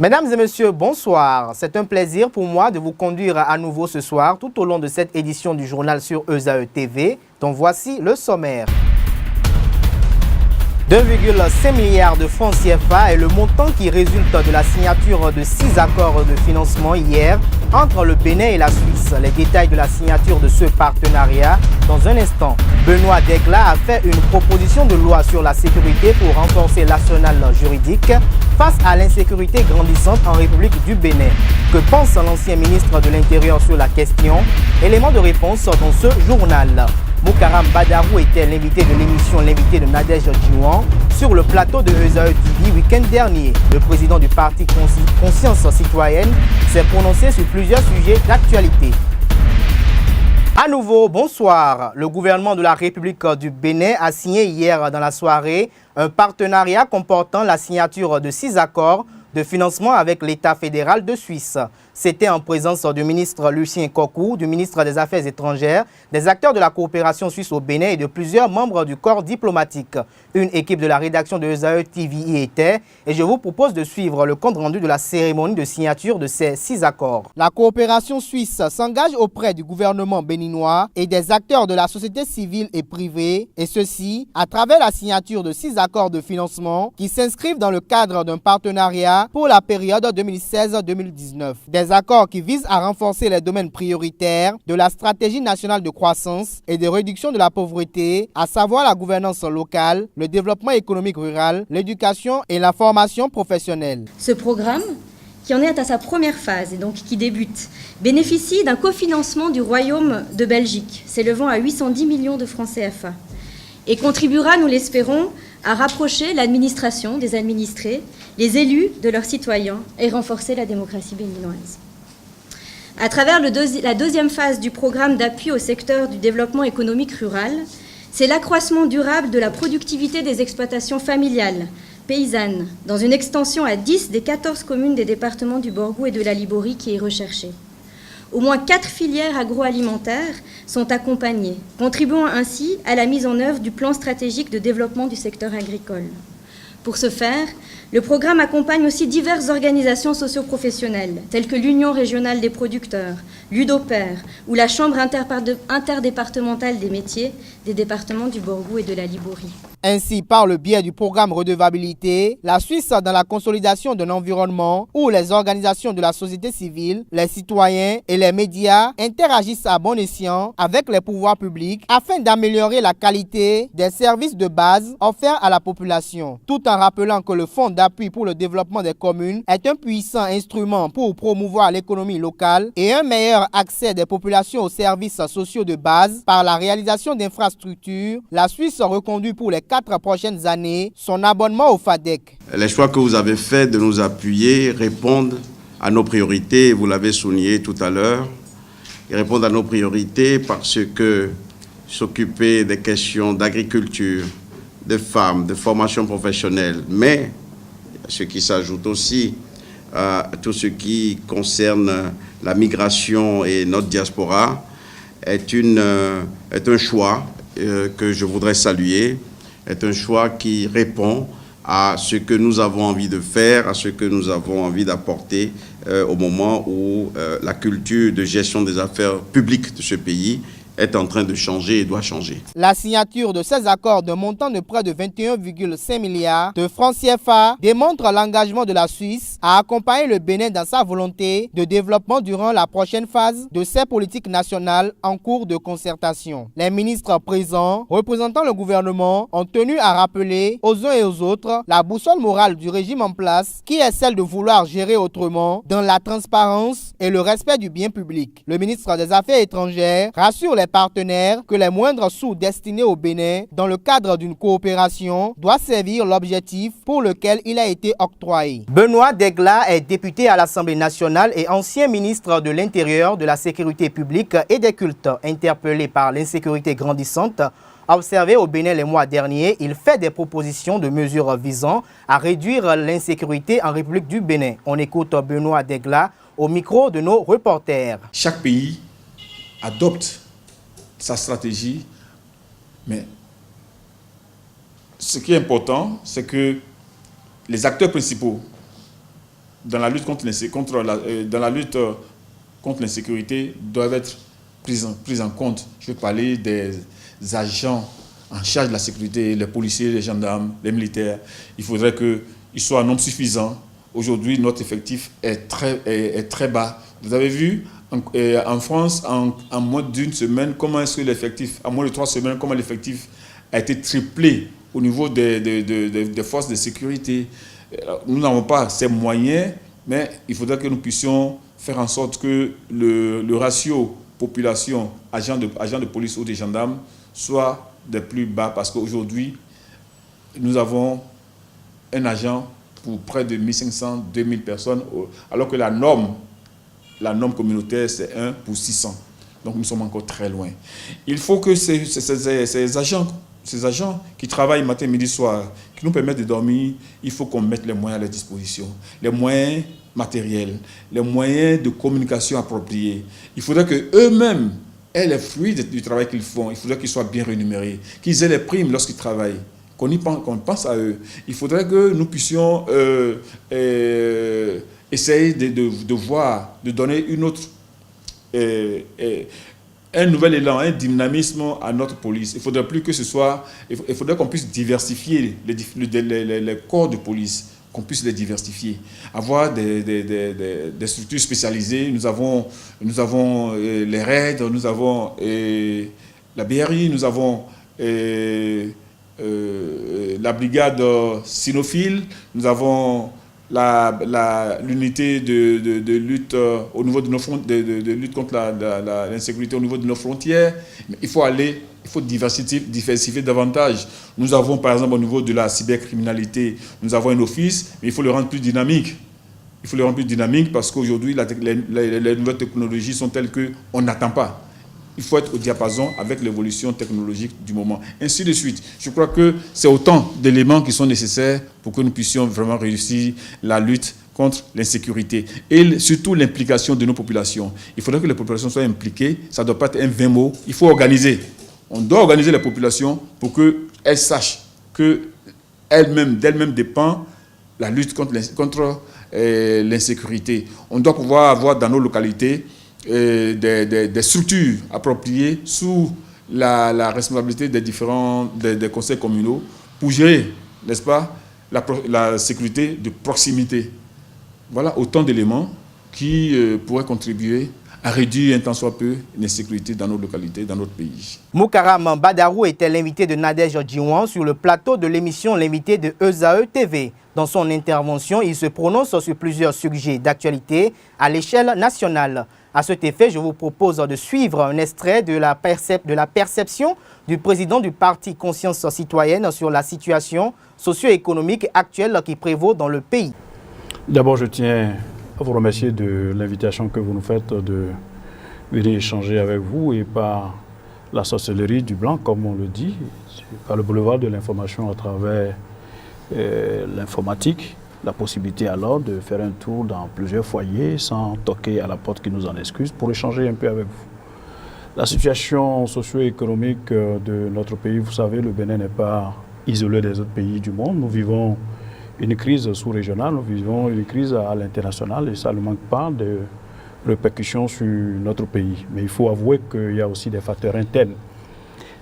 Mesdames et messieurs, bonsoir. C'est un plaisir pour moi de vous conduire à nouveau ce soir tout au long de cette édition du journal sur ESAE TV, dont voici le sommaire. 2,5 milliards de francs CFA est le montant qui résulte de la signature de 6 accords de financement hier entre le Bénin et la Suisse. Les détails de la signature de ce partenariat dans un instant. Benoît Degla a fait une proposition de loi sur la sécurité pour renforcer l'arsenal juridique face à l'insécurité grandissante en République du Bénin. Que pense l'ancien ministre de l'Intérieur sur la question? Élément de réponse dans ce journal. Moukaram Badarou était l'invité de l'émission L'invité de Nadège Djouan sur le plateau de ESAE TV week-end dernier. Le président du parti Conscience Citoyenne s'est prononcé sur plusieurs sujets d'actualité. À nouveau, bonsoir. Le gouvernement de la République du Bénin a signé hier dans la soirée un partenariat comportant la signature de 6 accords de financement avec l'État fédéral de Suisse. C'était en présence du ministre Lucien Kokou, du ministre des Affaires étrangères, des acteurs de la coopération suisse au Bénin et de plusieurs membres du corps diplomatique. Une équipe de la rédaction de ESAE TV y était et je vous propose de suivre le compte rendu de la cérémonie de signature de ces 6 accords. La coopération suisse s'engage auprès du gouvernement béninois et des acteurs de la société civile et privée, et ceci à travers la signature de 6 accords de financement qui s'inscrivent dans le cadre d'un partenariat pour la période 2016-2019. Des accords qui visent à renforcer les domaines prioritaires de la stratégie nationale de croissance et de réduction de la pauvreté, à savoir la gouvernance locale, le développement économique rural, l'éducation et la formation professionnelle. Ce programme, qui en est à sa première phase et donc qui débute, bénéficie d'un cofinancement du Royaume de Belgique, s'élevant à 810 millions de francs CFA, et contribuera, nous l'espérons, à rapprocher l'administration des administrés, les élus de leurs citoyens et renforcer la démocratie béninoise. À travers la deuxième phase du programme d'appui au secteur du développement économique rural, c'est l'accroissement durable de la productivité des exploitations familiales, paysannes, dans une extension à 10 des 14 communes des départements du Borgou et de la Liborie qui est recherchée. Au moins 4 filières agroalimentaires sont accompagnées, contribuant ainsi à la mise en œuvre du plan stratégique de développement du secteur agricole. Pour ce faire, le programme accompagne aussi diverses organisations socio-professionnelles, telles que l'Union régionale des producteurs, l'UDOPER ou la Chambre interdépartementale des métiers des départements du Borgou et de la Liborie. Ainsi, par le biais du programme Redevabilité, la Suisse dans la consolidation d'un environnement où les organisations de la société civile, les citoyens et les médias interagissent à bon escient avec les pouvoirs publics afin d'améliorer la qualité des services de base offerts à la population, tout en rappelant que le Fonds d'appui pour le développement des communes est un puissant instrument pour promouvoir l'économie locale et un meilleur accès des populations aux services sociaux de base par la réalisation d'infrastructures. La Suisse reconduit pour les 4 prochaines années son abonnement au FADEC. Les choix que vous avez faits de nous appuyer répondent à nos priorités, vous l'avez souligné tout à l'heure. Ils répondent à nos priorités parce que s'occuper des questions d'agriculture, de femmes, de formation professionnelle, mais ce qui s'ajoute aussi à tout ce qui concerne la migration et notre diaspora est un choix que je voudrais saluer, est un choix qui répond à ce que nous avons envie de faire, à ce que nous avons envie d'apporter au moment où la culture de gestion des affaires publiques de ce pays est en train de changer et doit changer. La signature de ces accords d'un montant de près de 21,5 milliards de francs CFA démontre l'engagement de la Suisse à accompagner le Bénin dans sa volonté de développement durant la prochaine phase de ses politiques nationales en cours de concertation. Les ministres présents, représentant le gouvernement, ont tenu à rappeler aux uns et aux autres la boussole morale du régime en place qui est celle de vouloir gérer autrement dans la transparence et le respect du bien public. Le ministre des Affaires étrangères rassure les partenaires que les moindres sous destinés au Bénin dans le cadre d'une coopération doivent servir l'objectif pour lequel il a été octroyé. Benoît Degla est député à l'Assemblée nationale et ancien ministre de l'Intérieur, de la Sécurité publique et des cultes. Interpellé par l'insécurité grandissante observée au Bénin les mois derniers, il fait des propositions de mesures visant à réduire l'insécurité en République du Bénin. On écoute Benoît Degla au micro de nos reporters. Chaque pays adopte sa stratégie, mais ce qui est important, c'est que les acteurs principaux dans la lutte contre l'insécurité doivent être prises en compte. Je vais parler des agents en charge de la sécurité, les policiers, les gendarmes, les militaires. Il faudrait qu'ils soient un nombre suffisant. Aujourd'hui, notre effectif est très bas. Vous avez vu en France, en moins d'une semaine, comment est-ce que l'effectif, en moins de 3 semaines, comment l'effectif a été triplé au niveau des forces de sécurité. Nous n'avons pas ces moyens, mais il faudrait que nous puissions faire en sorte que le ratio population, agents de police ou des gendarmes soit des plus bas, parce qu'aujourd'hui, nous avons un agent pour près de 1500, 2000 personnes, alors que la norme communautaire, c'est 1 pour 600. Donc nous sommes encore très loin. Il faut que ces agents qui travaillent matin, midi, soir, qui nous permettent de dormir, il faut qu'on mette les moyens à leur disposition. Les moyens matériels, les moyens de communication appropriés. Il faudrait qu'eux-mêmes aient les fruits du travail qu'ils font. Il faudrait qu'ils soient bien rémunérés, qu'ils aient les primes lorsqu'ils travaillent, qu'on pense à eux. Il faudrait que nous puissions essayer de voir, de donner un nouvel élan, un dynamisme à notre police. Il faudrait qu'on puisse diversifier les corps de police, qu'on puisse les diversifier, avoir des structures spécialisées. Nous avons les raids, nous avons la BRI, nous avons la brigade cynophile, nous avons l'unité de lutte au niveau de nos de lutte contre l'insécurité au niveau de nos frontières. Mais il faut diversifier davantage. Nous avons par exemple au niveau de la cybercriminalité, nous avons un office, mais il faut le rendre plus dynamique. Il faut le rendre plus dynamique parce qu'aujourd'hui les nouvelles technologies sont telles qu'on n'attend pas. Il faut être au diapason avec l'évolution technologique du moment. Ainsi de suite. Je crois que c'est autant d'éléments qui sont nécessaires pour que nous puissions vraiment réussir la lutte contre l'insécurité. Et surtout l'implication de nos populations. Il faudrait que les populations soient impliquées. Ça ne doit pas être un vain mot. Il faut organiser. On doit organiser les populations pour qu'elles sachent d'elles-mêmes dépend la lutte contre l'insécurité. On doit pouvoir avoir dans nos localités des structures appropriées sous la responsabilité des conseils communaux pour gérer, n'est-ce pas, la sécurité de proximité. Voilà autant d'éléments qui pourraient contribuer à réduire un tant soit peu l'insécurité dans nos localités, dans notre pays. Moukaram Badarou était l'invité de Nadège Djiwan sur le plateau de l'émission L'invité de ESAE TV. Dans son intervention, il se prononce sur plusieurs sujets d'actualité à l'échelle nationale. À cet effet, je vous propose de suivre un extrait de la perception du président du parti Conscience Citoyenne sur la situation socio-économique actuelle qui prévaut dans le pays. D'abord, je tiens à vous remercier de l'invitation que vous nous faites de venir échanger avec vous et par la sorcellerie du blanc, comme on le dit, par le boulevard de l'information à travers l'informatique, la possibilité alors de faire un tour dans plusieurs foyers sans toquer à la porte qui nous en excuse pour échanger un peu avec vous. La situation socio-économique de notre pays, vous savez, le Bénin n'est pas isolé des autres pays du monde. Nous vivons une crise sous-régionale, nous vivons une crise à l'international et ça ne manque pas de répercussions sur notre pays. Mais il faut avouer qu'il y a aussi des facteurs internes.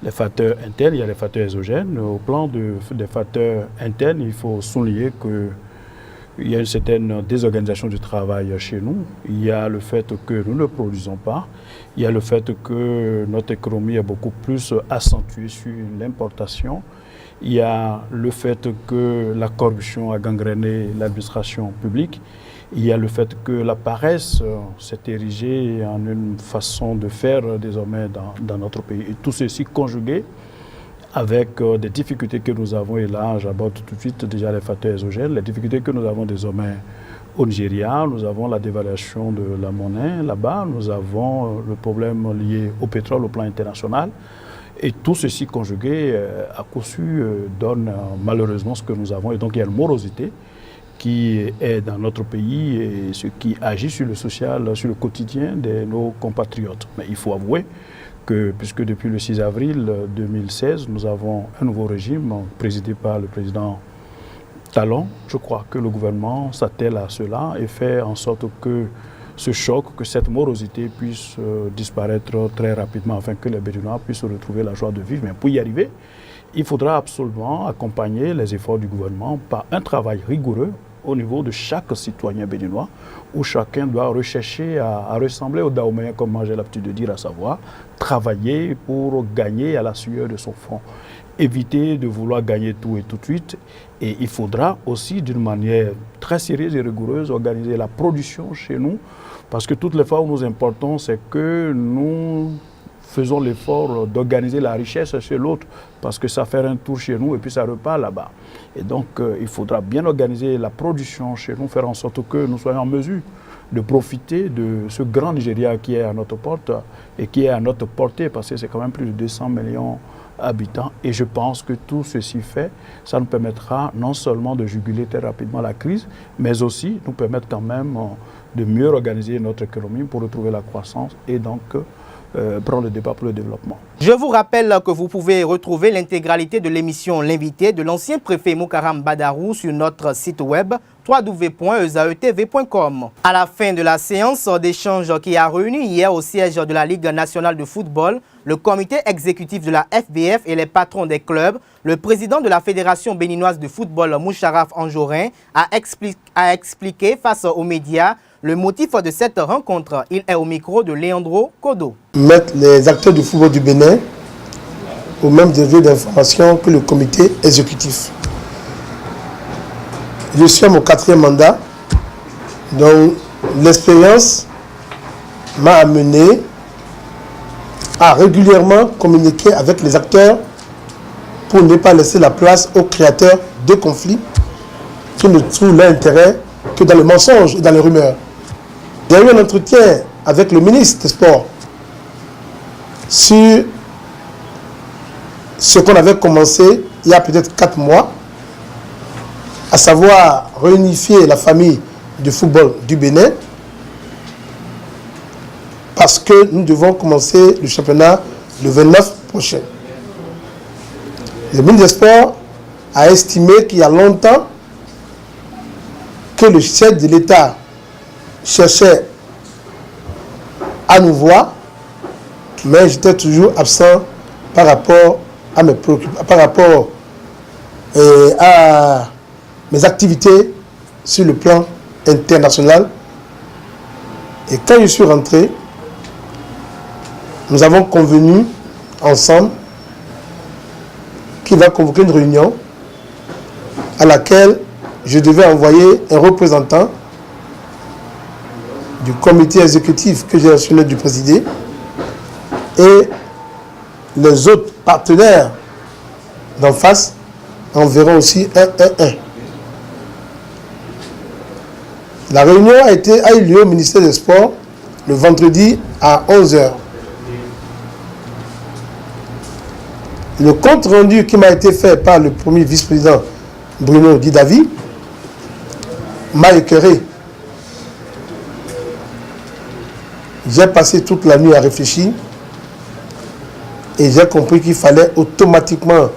Les facteurs internes, il y a les facteurs exogènes. Au plan des facteurs internes, il faut souligner qu'il y a une certaine désorganisation du travail chez nous. Il y a le fait que nous ne produisons pas. Il y a le fait que notre économie est beaucoup plus accentuée sur l'importation. Il y a le fait que la corruption a gangréné l'administration publique. Il y a le fait que la paresse s'est érigée en une façon de faire désormais dans notre pays. Et tout ceci conjugué avec des difficultés que nous avons, et là j'aborde tout de suite déjà les facteurs exogènes, les difficultés que nous avons désormais au Nigeria, nous avons la dévaluation de la monnaie là-bas, nous avons le problème lié au pétrole au plan international. Et tout ceci conjugué, à coup sûr, donne malheureusement ce que nous avons. Et donc il y a une morosité qui est dans notre pays et ce qui agit sur le social, sur le quotidien de nos compatriotes. Mais il faut avouer que, puisque depuis le 6 avril 2016, nous avons un nouveau régime présidé par le président talons. Je crois que le gouvernement s'attelle à cela et fait en sorte que ce choc, que cette morosité puisse disparaître très rapidement afin que les Béninois puissent retrouver la joie de vivre. Mais pour y arriver, il faudra absolument accompagner les efforts du gouvernement par un travail rigoureux au niveau de chaque citoyen béninois, où chacun doit rechercher à ressembler au Dahoméen, comme j'ai l'habitude de dire, à savoir travailler pour gagner à la sueur de son front. Éviter de vouloir gagner tout et tout de suite. Et il faudra aussi, d'une manière très sérieuse et rigoureuse, organiser la production chez nous, parce que toutes les fois où nous importons, c'est que nous faisons l'effort d'organiser la richesse chez l'autre, parce que ça fait un tour chez nous et puis ça repart là-bas. Et donc, il faudra bien organiser la production chez nous, faire en sorte que nous soyons en mesure de profiter de ce grand Nigeria qui est à notre porte et qui est à notre portée, parce que c'est quand même plus de 200 millions habitants. Et je pense que tout ceci fait, ça nous permettra non seulement de juguler très rapidement la crise, mais aussi nous permettre quand même de mieux organiser notre économie pour retrouver la croissance et donc prendre le débat pour le développement. Je vous rappelle que vous pouvez retrouver l'intégralité de l'émission L'invité de l'ancien préfet Moukaram Badarou sur notre site web www.ezaetv.com. À la fin de la séance d'échange qui a réuni hier au siège de la Ligue nationale de football, le comité exécutif de la FBF et les patrons des clubs, le président de la Fédération béninoise de football Moucharaf Anjorin a expliqué face aux médias le motif de cette rencontre. Il est au micro de Leandro Kodo. Mettre les acteurs du football du Bénin au même degré d'information que le comité exécutif. Je suis à mon 4e mandat, donc l'expérience m'a amené à régulièrement communiquer avec les acteurs pour ne pas laisser la place aux créateurs de conflits qui ne trouvent leur intérêt que dans le mensonge et dans les rumeurs. J'ai eu un entretien avec le ministre des Sports sur ce qu'on avait commencé il y a peut-être 4 mois, à savoir réunifier la famille du football du Bénin, parce que nous devons commencer le championnat le 29 prochain. Le ministre des Sports a estimé qu'il y a longtemps que le chef de l'État cherchait à nous voir, mais j'étais toujours absent par rapport à mes préoccupations, par rapport à mes activités sur le plan international. Et quand je suis rentré, nous avons convenu ensemble qu'il va convoquer une réunion à laquelle je devais envoyer un représentant du comité exécutif que j'ai assuré du présider et les autres partenaires d'en face enverront aussi un. La réunion a eu lieu au ministère des Sports le vendredi à 11h. Le compte rendu qui m'a été fait par le premier vice-président Bruno Didavi m'a écœuré. J'ai passé toute la nuit à réfléchir et j'ai compris qu'il fallait automatiquement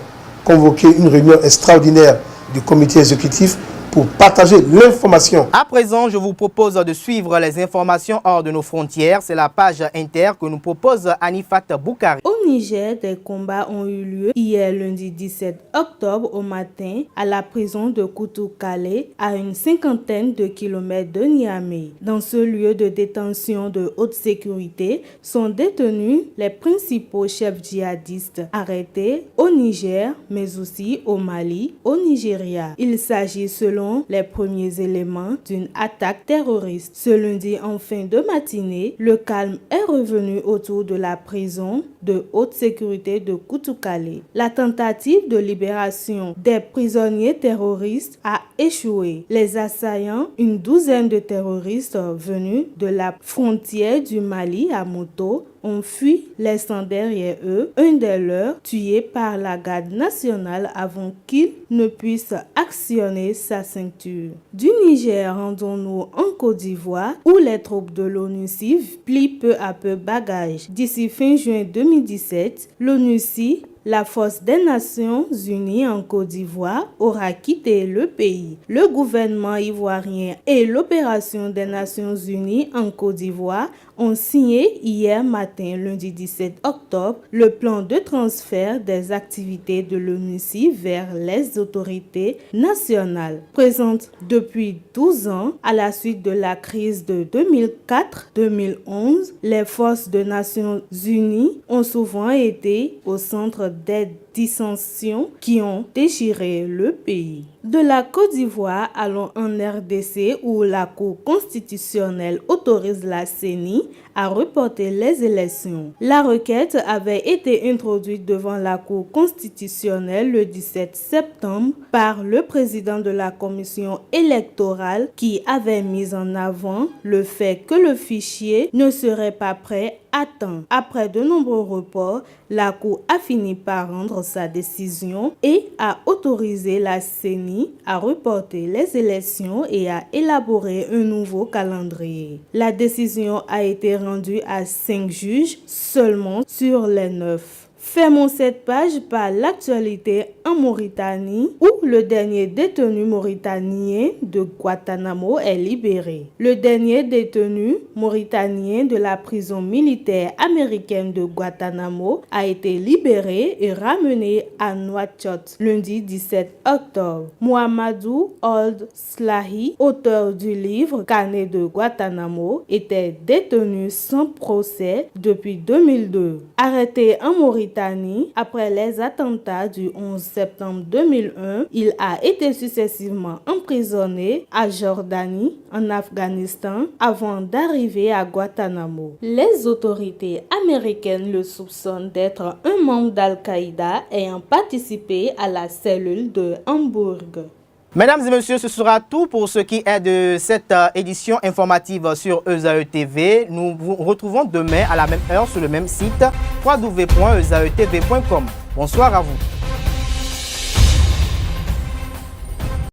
convoquer une réunion extraordinaire du comité exécutif pour partager l'information. À présent, je vous propose de suivre les informations hors de nos frontières. C'est la page Inter que nous propose Anifat Boukari. Au Niger, des combats ont eu lieu hier lundi 17 octobre au matin à la prison de Koutou-Kale, à une 50aine de kilomètres de Niamey. Dans ce lieu de détention de haute sécurité sont détenus les principaux chefs djihadistes arrêtés au Niger, mais aussi au Mali, au Nigeria. Il s'agit selon les premiers éléments d'une attaque terroriste. Ce lundi en fin de matinée, le calme est revenu autour de la prison de haute sécurité de Koutou-Kale. La tentative de libération des prisonniers terroristes a échoué. Les assaillants, une douzaine de terroristes venus de la frontière du Mali à moto, ont fui, laissant derrière eux un des leurs tué par la garde nationale avant qu'il ne puisse actionner sa ceinture. Du Niger, rendons-nous en Côte d'Ivoire où les troupes de l'ONUCI plient peu à peu bagages. D'ici fin juin 2017, l'ONUCI la force des Nations Unies en Côte d'Ivoire aura quitté le pays. Le gouvernement ivoirien et l'opération des Nations Unies en Côte d'Ivoire ont signé hier matin, lundi 17 octobre, le plan de transfert des activités de l'ONUCI vers les autorités nationales. Présentes depuis 12 ans, à la suite de la crise de 2004-2011, les forces des Nations Unies ont souvent été au centre des dissensions qui ont déchiré le pays. De la Côte d'Ivoire, allons en RDC où la Cour constitutionnelle autorise la CENI à reporter les élections. La requête avait été introduite devant la Cour constitutionnelle le 17 septembre par le président de la commission électorale qui avait mis en avant le fait que le fichier ne serait pas prêt à temps. Après de nombreux reports, la Cour a fini par rendre sa décision et a autorisé la CENI à reporter les élections et à élaborer un nouveau calendrier. La décision a été rendue à 5 juges seulement sur les 9. Fermons cette page par l'actualité en Mauritanie où le dernier détenu mauritanien de Guantanamo est libéré. Le dernier détenu mauritanien de la prison militaire américaine de Guantanamo a été libéré et ramené à Nouakchott lundi 17 octobre. Mohamedou Ould Slahi, auteur du livre Carnet de Guantanamo, était détenu sans procès depuis 2002. Arrêté en Mauritanie après les attentats du 11 septembre 2001, il a été successivement emprisonné à Jordanie, en Afghanistan, avant d'arriver à Guantanamo. Les autorités américaines le soupçonnent d'être un membre d'Al-Qaïda ayant participé à la cellule de Hambourg. Mesdames et messieurs, ce sera tout pour ce qui est de cette édition informative sur ESAE TV. Nous vous retrouvons demain à la même heure sur le même site www.esaetv.com. Bonsoir à vous.